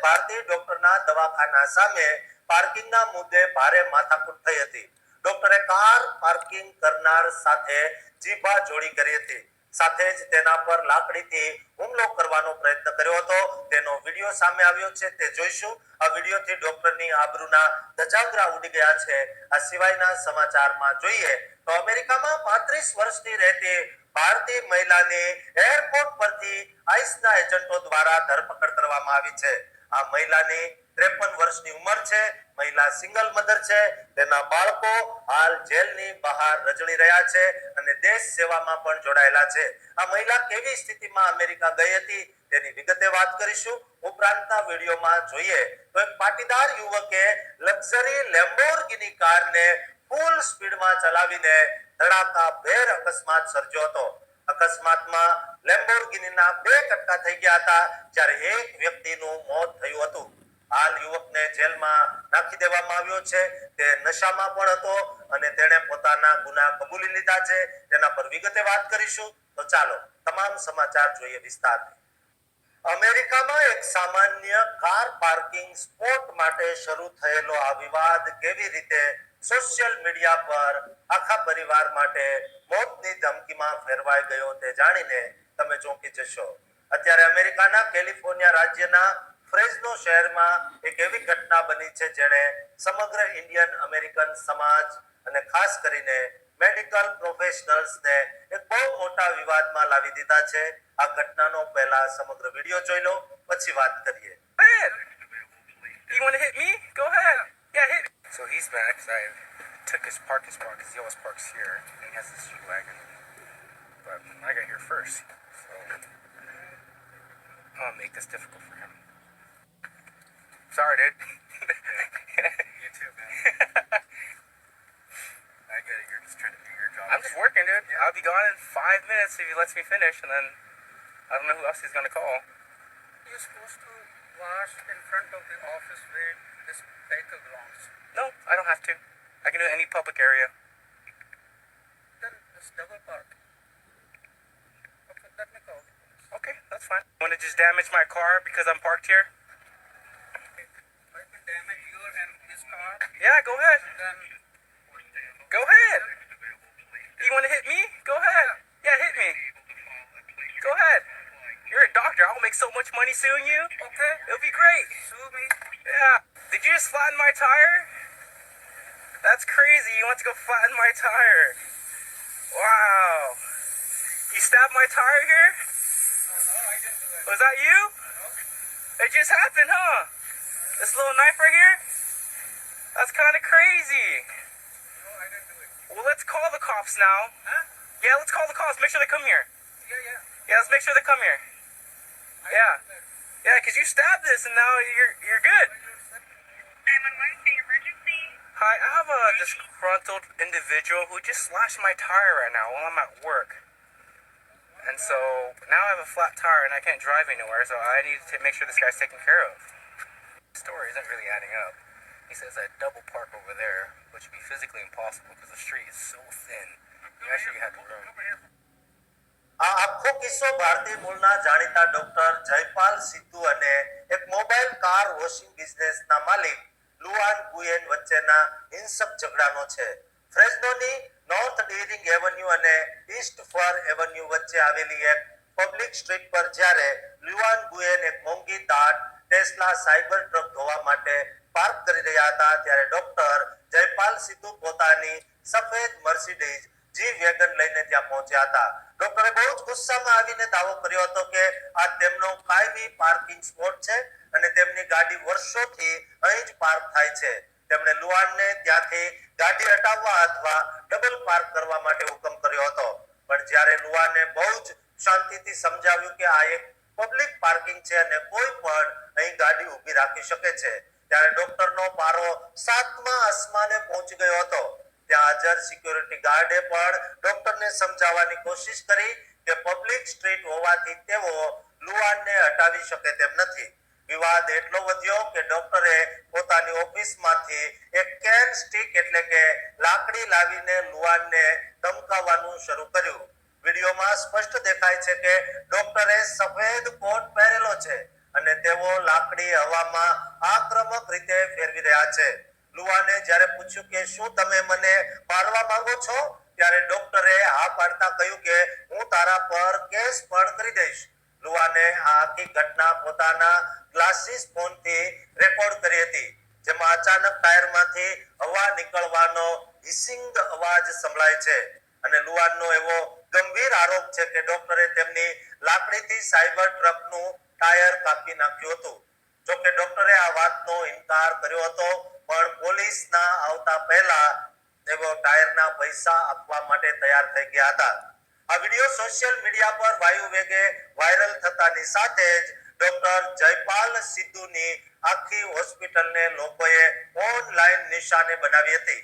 ભારતીય ડોક્ટરના દવાખાના સામે પાર્કિંગના મુદ્દે ભારે માથાકૂટ થઈ હતી. ડોક્ટરે કાર પાર્કિંગ કરનાર સાથે જીભાજોડી કરી હતી. સાથે જ તેના પર લાકડીથી હુમલો કરવાનો પ્રયત્ન કર્યો હતો. તેનો વિડીયો સામે આવ્યો છે, તે જોઈશું. આ વિડીયોથી ડોક્ટરની આબરૂના ધજાગરા ઉડી ગયા છે. આ સિવાયના સમાચારમાં જોઈએ તો અમેરિકામાં 35 વર્ષની રહેતી ભારતીય મહિલાની એરપોર્ટ પરથી આઈસના એજન્ટો દ્વારા ધરપકડ કરવામાં આવી છે. આ મહિલાની 53 વર્ષની ઉંમર છે. મહિલા સિંગલ મધર છે. તેના બાળકો હાલ જેલની બહાર રજળી રહ્યા છે અને દેશ સેવામાં પણ જોડાયેલા છે. આ મહિલા કેવી સ્થિતિમાં અમેરિકા ગઈ હતી તેની વિગતે વાત કરીશું. ઉપરાંતના વિડીયોમાં જોઈએ તો એક પાટીદાર યુવકે લક્ઝરી લેમ્બોર્ગિની કારને ફૂલ સ્પીડમાં ચલાવીને ધડાકાભેર અકસ્માત સર્જ્યો હતો. અકસ્માતમાં લેમ્બોર્ગિનીના 2 કટકા થઈ ગયા હતા, જ્યારે એક વ્યક્તિનું મોત થયું હતું. હાલ યુવકને જેલમાં નાખી દેવામાં આવ્યો છે. તે નશામાં પણ હતો અને તેણે પોતાના ગુના કબૂલી લીધા છે. તેના પર વિગતે વાત કરીશું. તો ચાલો તમામ સમાચાર જોઈએ વિસ્તારથી. અમેરિકામાં એક સામાન્ય કાર પાર્કિંગ સ્પોટ માટે શરૂ થયેલો આ વિવાદ કેવી રીતે સોશિયલ મીડિયા પર આખા પરિવાર માટે મોતની ધમકીમાં ફેરવાઈ ગયો તે જાણીને તમે ચોંકી જશો. અત્યારે અમેરિકાના કેલિફોર્નિયા રાજ્યના ફ્રેઝનો શહેરમાં એક એવી ઘટના બની છે જેણે સમગ્ર ઇન્ડિયન અમેરિકન સમાજ અને ખાસ કરીને મેડિકલ પ્રોફેશનલ્સને એક બહુ મોટા વિવાદમાં લાવી દીધા છે. આ ઘટનાનો પહેલા સમગ્ર વિડીયો જોઈ લો, પછી વાત કરીએ. You want to hit me? Go ahead. Yeah, hit me. So he's mad because I took his parking spot because he always parks here and he has this G-Wagon. But I got here first. So I'm going to make this difficult for him. Sorry, dude. You too, man. I get it. You're just trying to do your job. I'm just working, dude. Yeah. I'll be gone in 5 minutes if he lets me finish, and then I don't know who else he's going to call. You're supposed to wash in front of the office where this vehicle belongs. No, I don't have to. I can do it in any public area. Then it's double park. Okay, let me call. Okay, that's fine. Want to just damage my car because I'm parked here? I can damage your and his car. Yeah, go ahead. Then Go ahead. You want to hit me? Go ahead. Yeah, hit me. Go ahead. You're a doctor. I'll make so much money suing you. okay, It'll be great. sue me. Yeah. Did you just flatten my tire? That's crazy. You want to go flatten my tire? Wow. You stabbed my tire here? No, I didn't do that. Was that you? It just happened, huh? This little knife right here? That's kind of crazy. No, I didn't do it. Well, let's call the cops now. Huh? Yeah, let's call the cops. Make sure they come here. Yeah, yeah. Yeah, let's make sure they come here. I Yeah. didn't do that. Yeah, because you stabbed this and now you're good. 911, say emergency. Hi, I have a disgruntled individual who just slashed my tire right now while I'm at work. And so now I have a flat tire and I can't drive anywhere, so I need to make sure this guy's taken care of. The story isn't really adding up. He says I double park over there, which would be physically impossible because the street is so thin. You actually have to run. આ આખો કિસ્સો ભારતીય મૂળના જાણીતા doctor Jaipal Sidhu અને એક mobile car washing બિઝનેસના માલિક લુઆન Nguyen વચ્ચેના હિંસક ઝઘડાનો છે. ફ્રેઝનોની નોર્થ ડેરિંગ એવન્યુ અને ઈસ્ટ ફર એવન્યુ વચ્ચે આવેલી એક પબ્લિક સ્ટ્રીટ પર જ્યારે લુઆન ગુયેન એક મોંઘી દાટ ટેસ્લા સાયબર ટ્રક ધોવા માટે પાર્ક કરી રહ્યા હતા, ત્યારે ડોક્ટર જયપાલ સિદ્ધુ પોતાની સફેદ મર્સિડીઝ જી વેગન લઈને ત્યાં પહોંચ્યા હતા. ડોક્ટરે બહુ જ ગુસ્સામાં આવીને દાવો કર્યો હતો કે આ તેમનો કાયમી પાર્કિંગ સ્પોટ છે અને તેમની ગાડી વર્ષોથી અહીં જ પાર્ક થાય છે. તેમણે લુઆનને ત્યાંથી ગાડી હટાવવા અથવા ડબલ પાર્ક કરવા માટે હુકમ કર્યો હતો. પણ જ્યારે લુઆને બહુ જ શાંતિથી સમજાવ્યું કે આ એક પબ્લિક પાર્કિંગ છે અને કોઈ પણ અહીં ગાડી ઊભી રાખી શકે છે, ત્યારે ડોક્ટરનો પારો 7મા આસમાને પહોંચી ગયો હતો. ત્યાં હાજર સિક્યોરિટી ગાર્ડે પણ ડોક્ટરને સમજાવવાની કોશિશ કરી કે પબ્લિક સ્ટ્રીટ હોવાથી તેઓ લુઆનને હટાવી શકે તેમ નથી. વિવાદ એટલો વધ્યો કે ડોક્ટરે પોતાની ઓફિસમાંથી એક કેન સ્ટિક એટલે કે લાકડી લાવીને લુઆનને ધમકાવવાનું શરૂ કર્યું. વિડીયોમાં સ્પષ્ટ દેખાય છે કે ડોક્ટરે સફેદ કોટ પહેરેલો છે અને તેઓ લાકડી હવામાં આક્રમક રીતે ફેરવી રહ્યા છે. લુવાને જ્યારે પૂછ્યું કે શું તમે મને મારવા માંગો છો, ત્યારે ડોક્ટરે હા પાડતા કહ્યું કે હું તારા પર કેસ પણ કરી દઈશ. લુવાને આ આખી ઘટના પોતાના ગ્લાસીસ ફોનથી રેકોર્ડ કરી હતી, જેમાં અચાનક ટાયરમાંથી હવા નીકળવાનો હિસિંગ અવાજ સંભળાય છે અને લુવાનનો એવો ગંભીર આરોપ છે કે ડોક્ટરે તેમની લાકડીથી સાયબર ટ્રકનું ટાયર કાપી નાખ્યું હતું. જોકે ડોક્ટરે આ વાતનો ઇનકાર કર્યો હતો, પણ પોલીસના આવતા પહેલા તેઓ ટાયરના પૈસા આપવા માટે તૈયાર થઈ ગયા હતા. આ વિડિયો સોશિયલ મીડિયા પર વાયુ વેગે વાયરલ થતાની સાથે જ ડોક્ટર જયપાલ સિદ્ધુની આખી હોસ્પિટલને લોકોએ ઓનલાઈન નિશાને બનાવી હતી.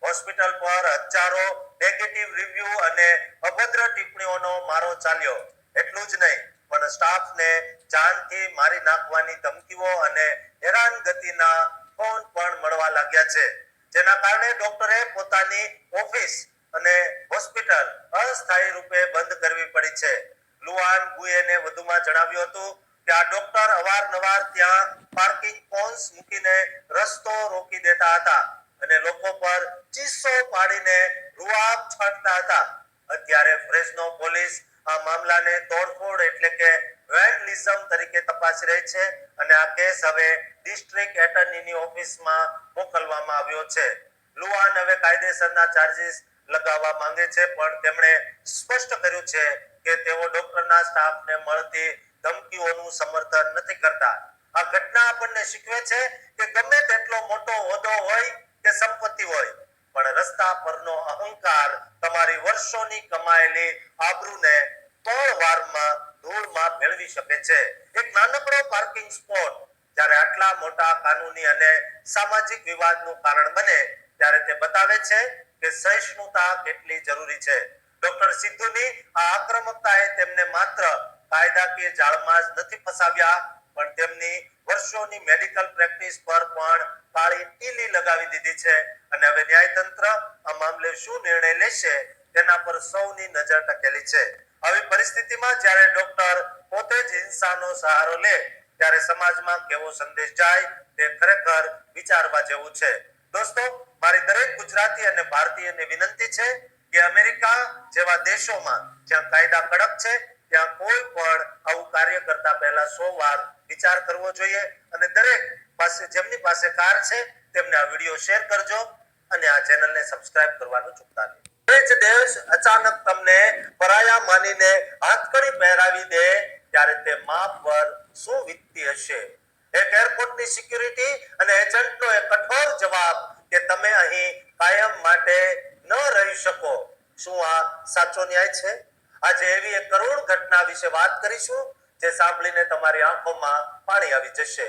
હોસ્પિટલ પર હજારો નેગેટિવ રિવ્યુ અને અભદ્ર ટિપ્પણીઓનો મારો ચાલ્યો. એટલું જ નહીં, પણ સ્ટાફને જાનથી મારી નાખવાની ધમકીઓ અને હેરાનગતિના ફોન પણ મળવા લાગ્યા છે, જેના કારણે ડોક્ટરે પોતાની ઓફિસ અને હોસ્પિટલ અસ્થાયી રૂપે બંધ કરવી પડી છે. લુઆન ગુયેને વધુમાં જણાવ્યું હતું કે આ ડોક્ટર અવારનવાર ત્યાં પાર્કિંગ કોન્સ મૂકીને રસ્તો રોકી દેતા હતા અને લોકો પર ચીસો પાડીને રૂઆબ છાંટતા હતા. અત્યારે ફ્રેસ્નો પોલીસ આ મામલાને તોડફોડ એટલે કે વેન્ડલિઝમ તરીકે તપાસી રહી છે અને આ કેસ હવે ડિસ્ટ્રિક્ટ એટર્નીની ઓફિસમાં મોકલવામાં આવ્યો છે. લુઆન હવે કાયદેસરના ચાર્જીસ લગાવવા માંગે છે, પણ તેમણે સ્પષ્ટ કર્યું છે કે તેઓ ડોક્ટરના સ્ટાફને મળતી ધમકીઓનું સમર્થન નથી કરતા. આ ઘટના આપણને શીખવે છે કે ગમે તેટલો મોટો હોદ્દો હોય કે સંપત્તિ હોય, પણ રસ્તા પરનો અહંકાર તમારી વર્ષોની કમાયેલી આબરૂને પળવારમાં ધૂળમાં ભેળવી શકે છે. એક નાનકડો પાર્કિંગ સ્પોટ જ્યારે આટલા મોટા કાનૂની અને સામાજિક વિવાદનું કારણ બને, ત્યારે તે બતાવે છે કે સહિષ્ણુતા કેટલી જરૂરી છે. ડોક્ટર સિદ્ધુની આ આક્રમકતાએ તેમને માત્ર કાયદાકીય જાળમાં જ નથી ફસાવ્યા, પણ તેમની વર્ષોની મેડિકલ પ્રેક્ટિસ પર પણ કાળી ટીલી લગાવી દીધી છે અને હવે ન્યાયતંત્ર આ મામલે શું નિર્ણય લેશે તેના પર સૌની નજર ટકેલી છે. આવી પરિસ્થિતિમાં જ્યારે ડોક્ટર પોતે જ હિંસાનો સહારો લે, ત્યારે સમાજમાં કેવો સંદેશ જાય તે ખરેખર વિચારવા જેવું છે. દોસ્તો, મારી દરેક ગુજરાતી અને ભારતીયને વિનંતી છે કે અમેરિકા જેવા દેશોમાં જ્યાં કાયદા કડક છે, ત્યાં કોઈ પણ આવું કાર્ય કરતા પહેલા 100 વાર વિચાર કરવો જોઈએ અને દરેક પાસે જેમની પાસે કાર છે તેમને આ વિડિયો શેર કરજો અને આ ચેનલને સબસ્ક્રાઇબ કરવાનું ચૂકતા નહીં. એ જ દેશ અચાનક તમને પરાયા માનીને હાથકડી પહેરાવી દે ત્યારે તે માપ પર શું વીતતી હશે. એક એરપોર્ટની સિક્યુરિટી અને એજન્ટનો એક કઠોર જવાબ કે તમે અહીં કાયમ માટે ન રહી શકો. શું આ સાચો ન્યાય છે? આજે એવી એક કરુણ ઘટના વિશે વાત કરીશું જે સાંભળીને તમારી આંખોમાં પાણી આવી જશે.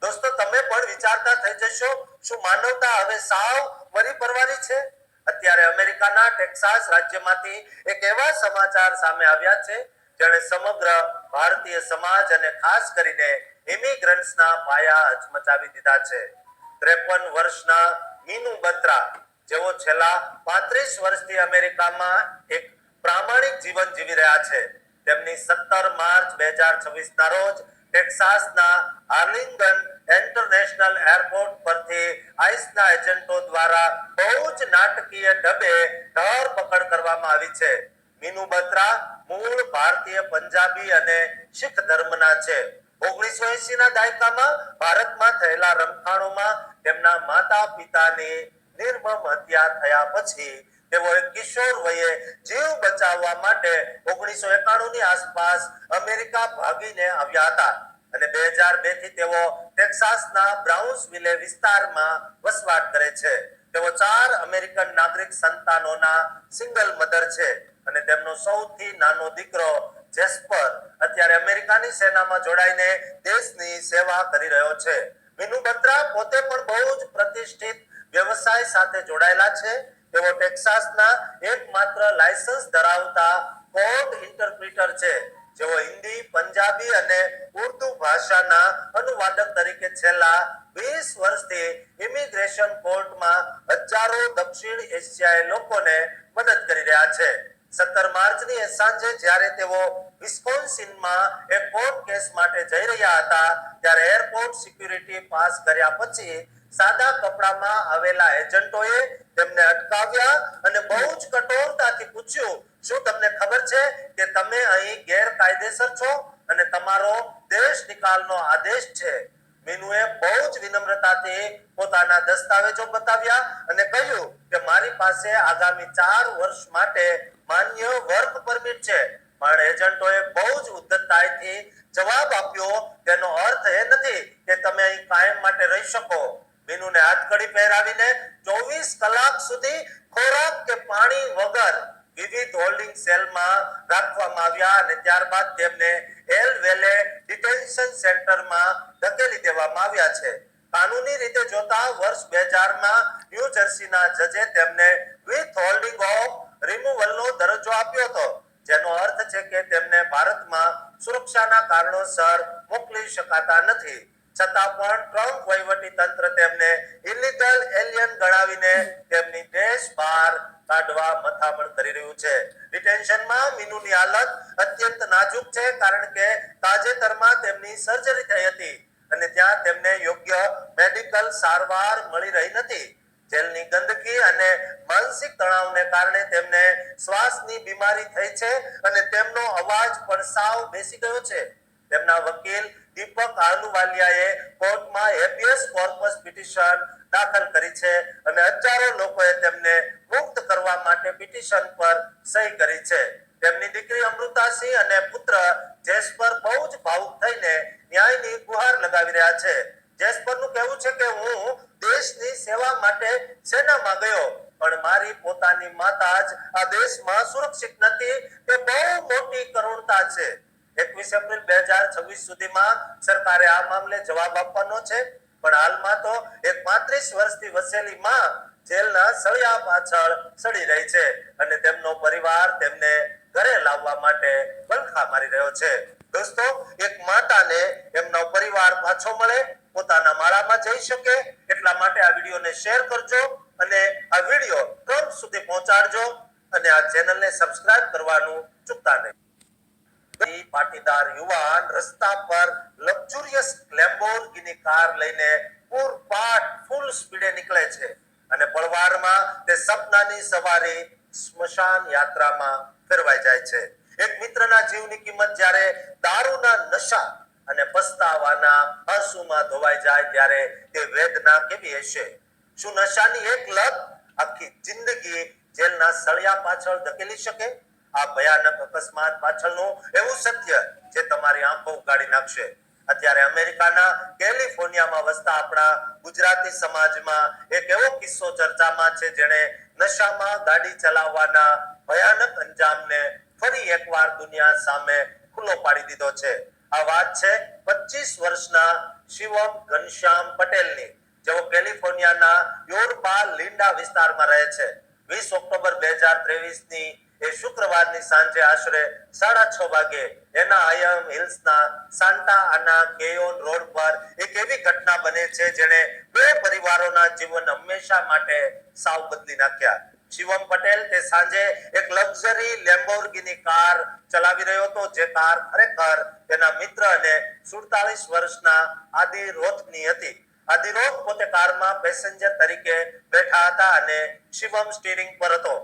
દોસ્તો, તમે પણ વિચારતા થઈ જશો, શું માનવતા હવે સાવ મરી પરવારી છે? અત્યારે અમેરિકાના ટેક્સાસ રાજ્યમાંથી એક એવા સમાચાર સામે આવ્યા છે જેણે સમગ્ર ભારતીય સમાજ અને ખાસ કરીને ઇમિગ્રન્ટ્સના પાયા હચમચાવી દીધા છે. 53 વર્ષના મીનુ બત્રા, જેઓ છેલ્લા 35 વર્ષથી અમેરિકામાં એક પ્રામાણિક જીવન જીવી રહ્યા છે, તેમની 17 માર્ચ 2026 ના રોજ ટેક્સાસના આર્લિંગટન ઇન્ટરનેશનલ એરપોર્ટ પરથી આઈસના એજન્ટો દ્વારા બહુ જ નાટકીય ઢબે ધરપકડ કરવામાં આવી છે. મીનુ બત્રા મૂળ ભારતીય પંજાબી અને શીખ ધર્મના છે. 1980ના દાયકામાં ભારતમાં થયેલા રમખાણોમાં તેમના માતા પિતાની નિર્મમ હત્યા થયા પછી તેઓ એક કિશોર વયે જીવ બચાવવા માટે 1991ની આસપાસ અમેરિકા ભાગીને આવ્યા હતા અને 2002 થી તેઓ ટેક્સાસના બ્રાઉન્સવિલે વિસ્તારમાં વસવાટ કરે છે. તેઓ 4 અમેરિકન નાગરિક સંતાનોના સિંગલ મધર છે અને તેમનો સૌથી નાનો દીકરો જેસ્પર અત્યારે અમેરિકાની સેનામાં જોડાઈને દેશની સેવા કરી રહ્યો છે. મીનુ બત્રા પોતે પણ બહુ જ પ્રતિષ્ઠિત વ્યવસાય સાથે જોડાયેલા છે. તેઓ ટેક્સાસના એકમાત્ર લાયસન્સ ધરાવતા કોર્ટ ઇન્ટરપ્રિટર છે, જેઓ હિન્દી, પંજાબી અને ઉર્દુ ભાષાના અનુવાદક તરીકે છેલ્લા 20 વર્ષથી ઇમિગ્રેશન કોર્ટમાં હજારો દક્ષિણ એશિયાઈ લોકોને મદદ કરી રહ્યા છે. 17 માર્ચની સાંજે જ્યારે તેઓ વિસ્કોન્સિનમાં એક કોર્ટ કેસ માટે જઈ રહ્યા હતા ત્યારે એરપોર્ટ સિક્યુરિટી પાસ કર્યા પછી સાદા કપડામાં આવેલા એજન્ટોએ તેમને અટકાવ્યા અને બહુ જ કઠોરતાથી પૂછ્યું, શું તમને ખબર છે કે તમે અહીં ગેરકાયદેસર છો અને તમારો દેશ નિકાલનો આદેશ છે? મીનુએ બહુ જ વિનમ્રતાથી પોતાના દસ્તાવેજો બતાવ્યા અને કહ્યું કે મારી પાસે આગામી 4 વર્ષ માટે માન્ય વર્ક પરમિટ છે. પણ એજન્ટોએ બહુ જ ઉદ્ધતતાથી જવાબ આપ્યો, તેનો અર્થ એ નથી કે તમે અહીં કાયમ માટે રહી શકો. મીનુને હાથકડી પહેરાવીને 24 કલાક સુધી ખોરાક કે પાણી વગર વિવિધ હોલ્ડિંગ સેલમાં રાખવામાં આવ્યા અને ત્યારબાદ તેમને એલ વેલે ડિટેન્શન સેન્ટરમાં ધકેલી દેવામાં આવ્યા છે. કાનૂની રીતે જોતા વર્ષ 2000માં ન્યૂ જર્સીના જજે તેમને વિથ હોલ્ડિંગ ઓફ રિમૂવલનો દરજ્જો આપ્યો હતો, જેનો અર્થ છે કે તેમને ભારતમાં સુરક્ષાના કારણોસર મોકલી શકાતા નથી. છતાં પણ ટ્રમ્પ વહીવટી તંત્ર તેમને ઇલીગલ એલિયન ગણાવીને તેમની દેશ બહાર કાઢવા મથામણ કરી રહ્યું છે. ડિટેન્શનમાં મીનુની હાલત અત્યંત નાજુક છે કારણ કે તાજેતરમાં તેમની સર્જરી થઈ હતી અને ત્યાં તેમને યોગ્ય મેડિકલ સારવાર મળી રહી નથી. જેલની ગંદકી અને માનસિક તણાવને કારણે તેમને શ્વાસની બીમારી થઈ છે અને તેમનો અવાજ પણ સાવ બેસી ગયો છે. તેમના વકીલ દીપક આહલુવાલિયાએ કોર્ટમાં હેબિયસ કોર્પસ પિટિશન દાખલ કરી છે અને હજારો લોકોએ તેમને મુક્ત કરવા માટે પિટિશન પર સહી કરી છે. તેમની દીકરી અમૃતાસિંહ અને પુત્ર જેસ્પર બહુ જ ભાવુક થઈને ન્યાયની ગુહાર લગાવી રહ્યા છે. જેસ્પરનું કહેવું છે કે હું દેશની સેવા માટે સેનામાં ગયો પણ મારી પોતાની માતા જ આ દેશમાં સુરક્ષિત નથી. તે બહુ મોટી કરુણતા છે. 21 એપ્રિલ 2026 સુધીમાં સરકારે આ મામલે જવાબ આપવાનો છે, પણ હાલમાં તો એક 35 વર્ષથી વસેલી માં જેલના સળિયા પાછળ સડી રહી છે અને તેમનો પરિવાર તેમને ઘરે લાવવા માટે બલખા મારી રહ્યો છે. દોસ્તો, એક માતાને એમનો પરિવાર પાછો મળે, પોતાના માળામાં જઈ શકે એટલા માટે આ વિડીયોને શેર કરજો અને આ વિડીયો ટ્રમ્પ સુધી પહોંચાડજો અને આ ચેનલને સબસ્ક્રાઇબ કરવાનું ચૂકતા નહીં. પાટીદાર યુવાન રસ્તા પર લક્ઝુરિયસ લેમ્બોર્ગિની કાર લઈને પૂરપાટ ફૂલ સ્પીડે નીકળે છે અને પળવારમાં તે સપનાની સવારી સ્મશાન યાત્રામાં ફેરવાઈ જાય છે. એક મિત્રના જીવની કિંમત જ્યારે દારૂના નશા અને પસ્તાવાના આંસુમાં ધોવાઈ જાય ત્યારે તે વેદના કેવી હશે? શું નશાની એક લત આખી જિંદગી જેલના સળિયા પાછળ ધકેલી શકે? આ ભયાનક અકસ્માત પાછળનું એવું સત્ય જે તમારી આંખો ઉગાડી નાખશે. અત્યારે અમેરિકાના કેલિફોર્નિયામાં વસતા આપણા ગુજરાતી સમાજમાં એક એવો કિસ્સો ચર્ચામાં છે જેણે નશામાં ગાડી ચલાવવાના ભયાનક અંજામને ફરી એકવાર દુનિયા સામે ખુલ્લો પાડી દીધો છે. આ વાત છે 25 વર્ષના શિવમ ઘનશ્યામ પટેલની, જેઓ કેલિફોર્નિયાના યોરબા લિન્ડા વિસ્તારમાં રહે છે. 20 ઓક્ટોબર 2023ની એ શુક્રવારની સાંજે આશરે 6:30 વાગે એના આયમ હિલ્સના સાન્ટા આના કેયોન રોડ પર એક એવી ઘટના બને છે જેણે બે પરિવારોના જીવન હંમેશા માટે સાવ બદલી નાખ્યા. શિવમ પટેલ તે સાંજે એક લક્ઝરી લેમ્બોર્ગિની કાર ચલાવી રહ્યો હતો, જે કાર ખરેખર તેના મિત્ર અને 47 વર્ષના આદિ રોથની હતી. આદિ રોથ પોતે કારમાં પેસેન્જર તરીકે બેઠા હતા અને શિવમ સ્ટીરિંગ પર હતો.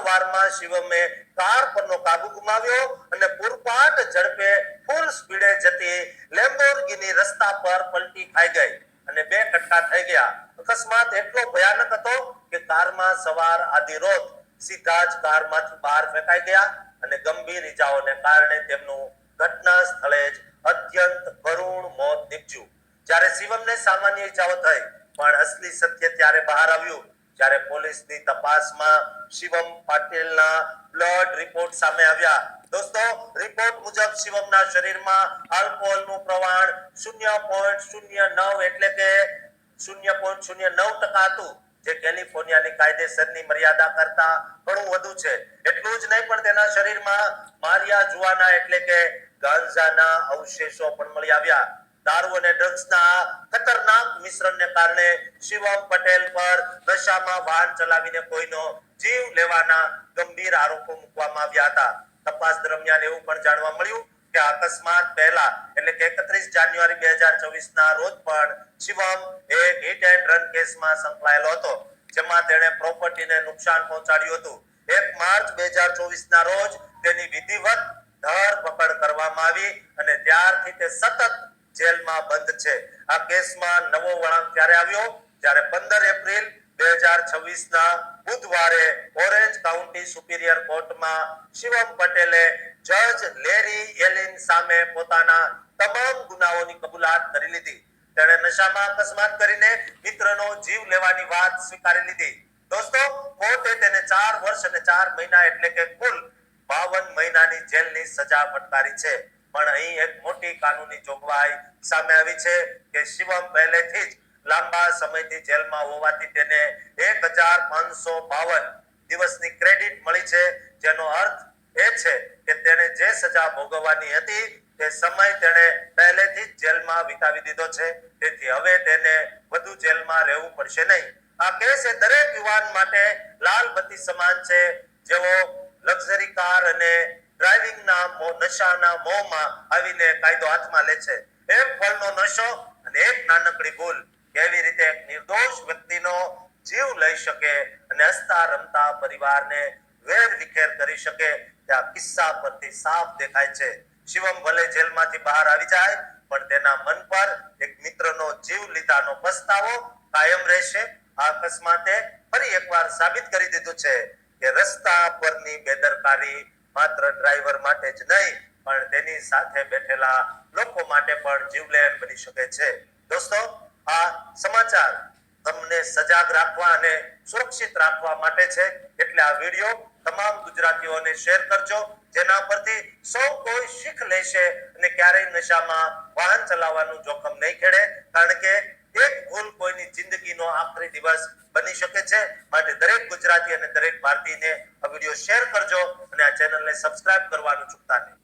વારમાં શિવમે કાર પરનો કાબુ ગુમાવ્યો અને પૂરપાટ ઝડપે ફૂલ સ્પીડે જતી લેમ્બોર્ગિની રસ્તા પર પલટી ખાઈ ગઈ અને બે કટકા થઈ ગયા. અકસ્માત એટલો ભયાનક હતો કે કારમાં સવાર આદિ રોથ સીધા જ કારમાંથી બહાર ફેંકાઈ ગયા અને ગંભીર ઈજાઓને કારણે તેમનું ઘટના સ્થળે જ અત્યંત કરુણ મોત નીપજ્યું. જ્યારે શિવમને સામાન્ય ઈજાઓ થઈ, પણ અસલી સત્ય ત્યારે બહાર આવ્યું જ્યારે પોલીસની તપાસમાં શિવમ પટેલના બ્લડ રિપોર્ટ સામે આવ્યા. દોસ્તો, રિપોર્ટ મુજબ શિવમના શરીરમાં આલ્કોહોલનું પ્રમાણ 0.09 એટલે કે 0.09% હતું, જે કેલિફોર્નિયાની કાયદેસરની મર્યાદા કરતા ઘણું વધુ છે. એટલું જ નહીં, પણ તેના શરીરમાં મારિયા જુઆના એટલે કે ગાંજાના અવશેષો પણ મળી આવ્યા. દારૂ અને ડ્રગ્સના ખતરનાક મિશ્રણને કારણે શિવમ પટેલ પર નશામાં વાહન ચલાવીને કોઈનો જીવ લેવાના ગંભીર આરોપો મૂકવામાં આવ્યા હતા. તપાસ દરમિયાન એવું પણ જાણવા મળ્યું કે અકસ્માત પહેલા એટલે કે 31 જાન્યુઆરી 2024 ના રોજ પણ શિવમ એક હિટ એન્ડ રન કેસમાં સંકળાયેલો હતો, જેમાં તેણે પ્રોપર્ટીને નુકસાન પહોંચાડ્યું હતું. 1 માર્ચ 2024 ના રોજ તેની વિધિવત ધરપકડ કરવામાં આવી અને ત્યારથી તે સતત જેલમાં બંધ છે. આ કેસમાં નવો વળાંક ત્યારે આવ્યો જ્યારે 15 એપ્રિલ 2026 ના બુધવારે ઓરેન્જ કાઉન્ટી સુપીરિયર કોર્ટમાં શિવમ પટેલે જજ લેરી એલિન સામે પોતાના તમામ ગુનાઓની કબૂલાત કરી લીધી. તેણે નશામાં અકસ્માત કરીને મિત્રનો જીવ લેવાની વાત સ્વીકારી લીધી. દોસ્તો, કોર્ટે તેને 4 વર્ષ અને 4 મહિના એટલે કે કુલ 52 મહિનાની જેલની સજા ફટકારી છે. પણ અહીં એક મોટી કાનૂની જોગવાઈ સામે આવી છે કે શિવમ પહેલેથી જ લાંબા સમયથી જેલમાં હોવાથી તેને 1552 દિવસની ક્રેડિટ મળી છે, જેનો અર્થ એ છે કે તેણે જે સજા ભોગવવાની હતી તે સમય તેણે પહેલેથી જ જેલમાં વિતાવી દીધો છે. તેથી હવે તેને વધુ જેલમાં રહેવું પડશે નહીં. આ કેસ એ દરેક યુવાન માટે લાલ બત્તી સમાન છે, જેઓ લક્ઝરી કાર અને ડ્રાઇવિંગના નશાના મોહમાં આવીને કાયદો હાથમાં લે છે. એક પળનો નશો અને એક નાનકડી ભૂલ કેવી રીતે એક નિર્દોષ વ્યક્તિનો જીવ લઈ શકે અને હસતા રમતા પરિવારને વેર વિખેર કરી શકે તે આ કિસ્સા પરથી સાફ દેખાય છે. શિવમ ભલે જેલમાંથી બહાર આવી જાય, પણ તેના મન પર એક મિત્રનો જીવ લીધાનો પસ્તાવો કાયમ રહેશે. આ અકસ્માતે ફરી એકવાર સાબિત કરી દીધું છે કે રસ્તા પરની બેદરકારી માત્ર ડ્રાઈવર માટે જ નહીં, પણ તેની સાથે બેઠેલા લોકો માટે પણ જીવલેણ બની શકે છે. દોસ્તો, આ સમાચાર તમને સજાગ રાખવા અને સુરક્ષિત રાખવા માટે છે, એટલે આ વિડીયો તમામ ગુજરાતીઓને શેર કરજો, જેના પરથી સૌ કોઈ શીખ લેશે અને ક્યારેય નશામાં વાહન ચલાવવાનું જોખમ નહીં ખેડે. કારણ કે એક ભૂલ કોઈની જિંદગીનો આખરી દિવસ બની શકે છે. માટે દરેક ગુજરાતી અને દરેક ભારતીયને આ વિડીયો શેર કરજો અને આ ચેનલને સબસ્ક્રાઇબ કરવાનું ચૂકતા નહીં.